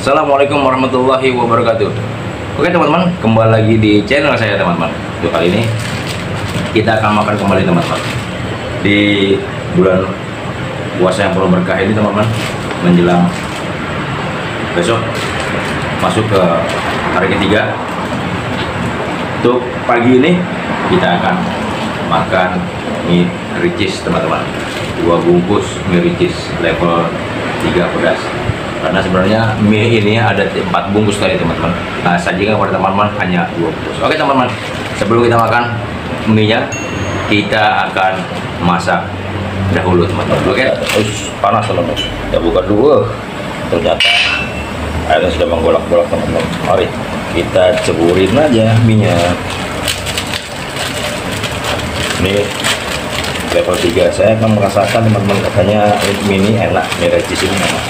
Assalamualaikum warahmatullahi wabarakatuh. Oke teman-teman, kembali lagi di channel saya teman-teman. Untuk kali ini kita akan makan kembali teman-teman. Di bulan puasa yang penuh berkah ini teman-teman, menjelang besok masuk ke hari ketiga. Untuk pagi ini kita akan makan mie ricis teman-teman. 2 bungkus mie ricis level 3 pedas. Karena sebenarnya mie ini ada 4 bungkus tadi teman-teman. Nah, sajikan kepada teman-teman hanya 2 bungkus. Oke teman-teman, sebelum kita makan mie-nya, kita akan masak dahulu teman-teman. Oke, panas teman-teman. Kita buka dulu. Ternyata airnya sudah menggolak-golak teman-teman. Mari kita ceburin aja mie-nya. Ini level 3. Saya akan merasakan teman-teman, katanya mie ini enak, mie ricis ini enak.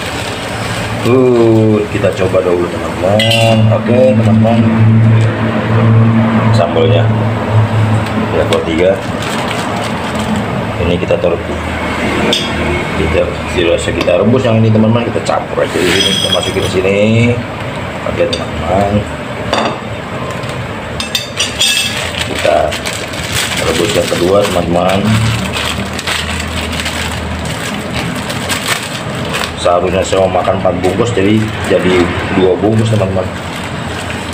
Kita coba dulu teman-teman. Oke teman-teman, sambalnya level 3 ini kita taruh, kita rebus yang ini teman-teman. Kita campur aja ini, kita masukin ke sini. Oke teman-teman, kita rebus yang kedua teman-teman. Seharusnya saya mau makan 4 bungkus, jadi 2 bungkus teman-teman.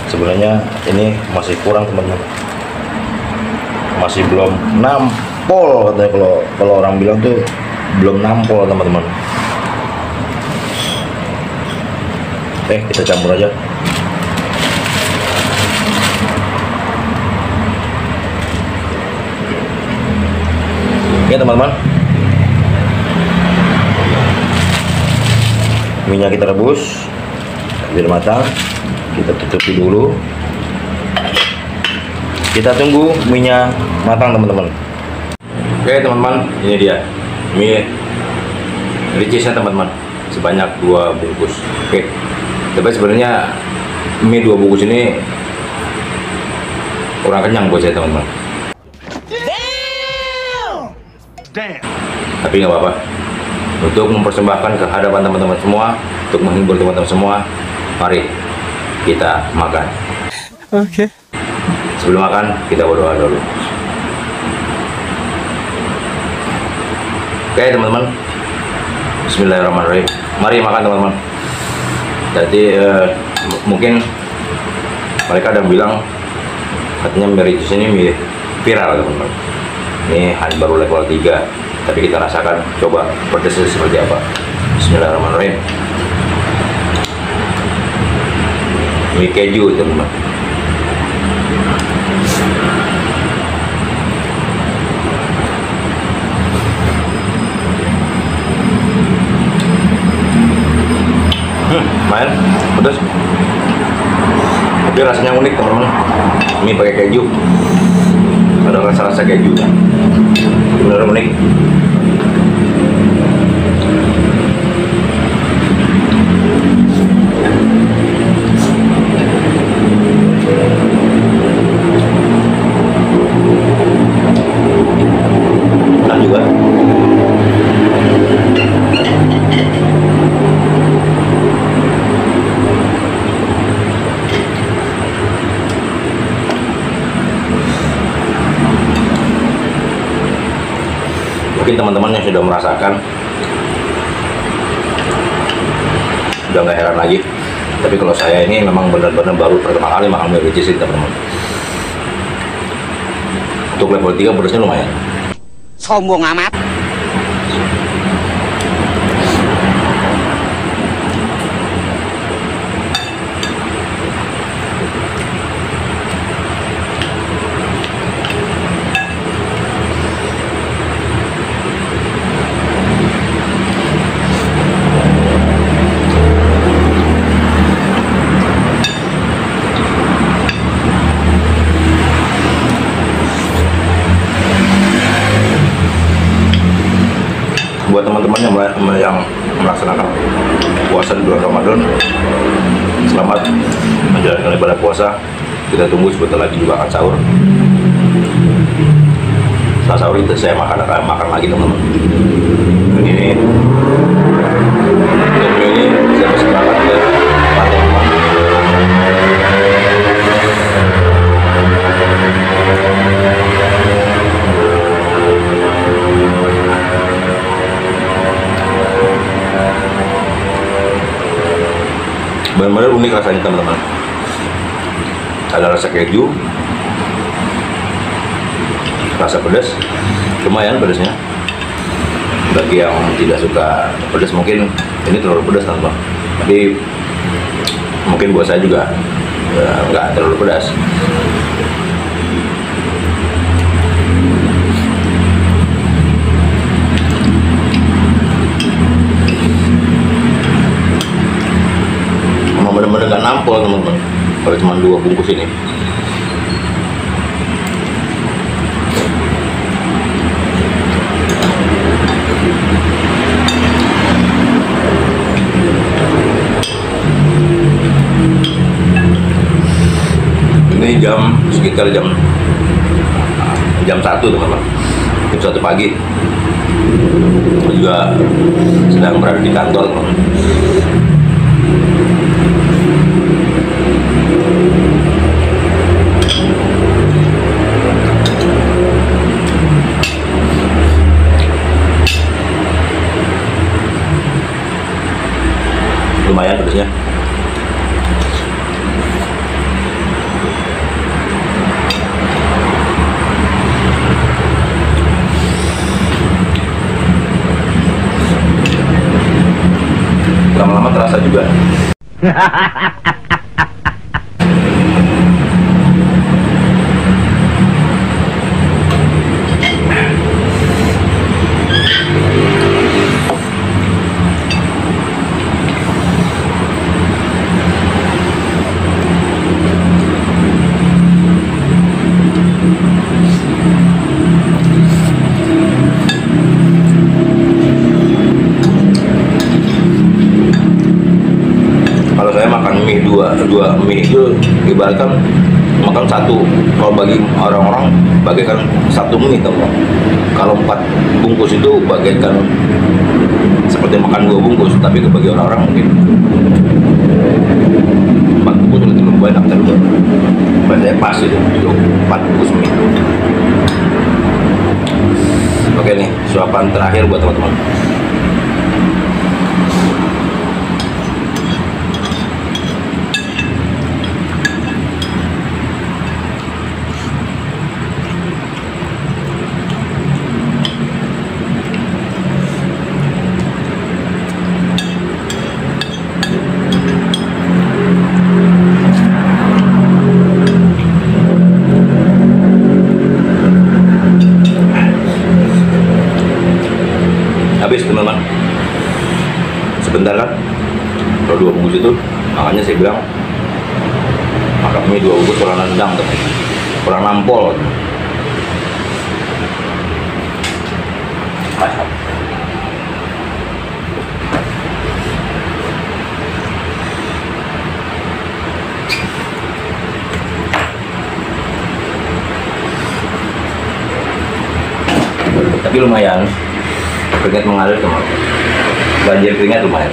Sebenarnya ini masih kurang teman-teman, masih belum nampol katanya, kalau orang bilang tuh belum nampol teman-teman. Kita campur aja. Oke teman-teman, minyak kita rebus biar matang. Kita tutupi dulu, kita tunggu minyak matang teman-teman. Oke teman-teman, ini dia mie ricisnya teman-teman, sebanyak 2 bungkus. Oke, tapi sebenarnya mie 2 bungkus ini kurang kenyang buat saya teman-teman. Tapi nggak apa-apa, untuk mempersembahkan ke hadapan teman-teman semua, untuk menghibur teman-teman semua, mari kita makan. Oke. Sebelum makan, kita berdoa dulu. Oke teman-teman, bismillahirrahmanirrahim. Mari makan teman-teman. Jadi mungkin mereka ada bilang katanya mie ricis ini mie viral teman-teman. Ini hanya baru level 3, tapi kita rasakan, coba pedasnya seperti apa. Bismillahirrahmanirrahim. Mie keju teman-teman. Main pedas, tapi rasanya unik teman-teman. Mie pakai keju, ada rasa-rasa keju, benar unik. Enak juga. Mungkin teman-teman yang sudah merasakan udah nggak heran lagi, tapi kalau saya ini memang benar-benar baru pertama kali makan mie ricis ini teman-teman. Untuk level 3 pedasnya lumayan. Sombong amat. buat teman-teman yang melaksanakan puasa di bulan Ramadan, selamat menjalankan ibadah puasa. Kita tunggu sebentar lagi juga akan sahur. Setelah sahur itu saya makan lagi teman-teman. Ini saya pesan banget ke teman-teman. Benar-benar unik rasanya teman-teman. Ada rasa keju, rasa pedas, lumayan pedasnya. Bagi yang tidak suka pedas mungkin ini terlalu pedas teman-teman. Tapi mungkin buat saya juga nggak terlalu pedas. Emang bener-bener nggak nampol teman-teman. Kalau cuma 2 bungkus ini. Ini sekitar jam 1 teman-teman, jam 1 pagi. Aku juga sedang berada di kantor teman-teman. Lumayan pedasnya. Lama-lama terasa juga. Kalau saya makan mie dua mie itu ibaratkan makan 1. Kalau bagi orang-orang bagaikan 1 mie teman. Kalau 4 bungkus itu bagaikan seperti makan 2 bungkus, tapi bagi orang-orang mungkin 4 bungkus itu lebih banyak terus. Saya pas itu 4 bungkus mie. Oke nih, suapan terakhir buat teman-teman. Habis teman-teman, sebentar kan, kalau 2 bungkus itu, makanya saya bilang makan mie 2 bungkus kurang nendang teman, kurang nampol. Tapi lumayan. Keringat mengalir teman, banjir keringat lumayan.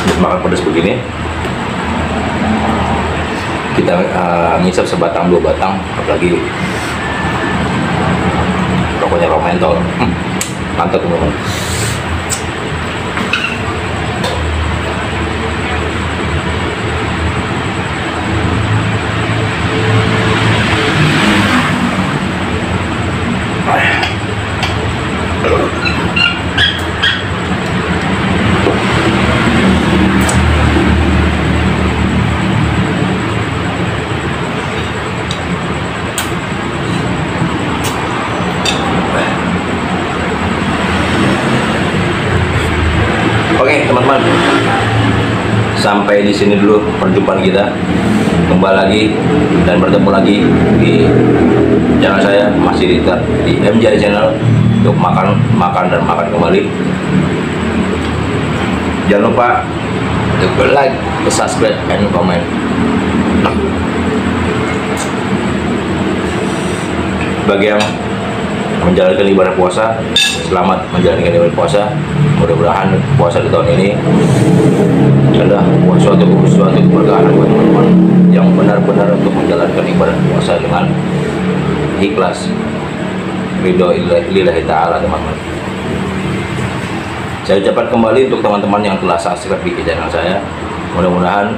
Untuk makan pedas begini, kita ngisap sebatang 2 batang, apalagi rokoknya rokok mentol. Mantap teman-teman. Oke teman-teman, sampai di sini dulu perjumpaan kita. Kembali lagi dan bertemu lagi di channel saya, masih di MJ Channel. untuk makan dan makan kembali. Jangan lupa untuk like, subscribe, and comment. Bagi yang menjalankan ibadah puasa, selamat menjalankan ibadah puasa. Mudah-mudahan puasa di tahun ini adalah suatu keberkahan buat teman-teman yang benar-benar untuk menjalankan ibadah puasa dengan ikhlas, ridho lillahi ta'ala, teman-teman. Saya ucapkan kembali untuk teman-teman yang telah subscribe di channel saya. Mudah-mudahan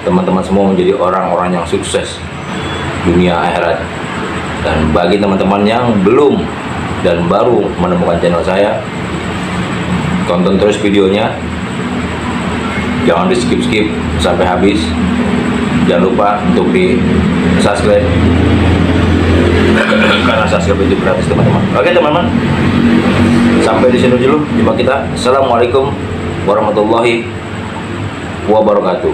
teman-teman semua menjadi orang-orang yang sukses dunia akhirat. Dan bagi teman-teman yang belum dan baru menemukan channel saya, tonton terus videonya, jangan di skip sampai habis. Jangan lupa untuk di subscribe karena subscribe itu gratis, teman-teman. Oke teman-teman, sampai di sini dulu jumpa kita. Assalamualaikum warahmatullahi wabarakatuh.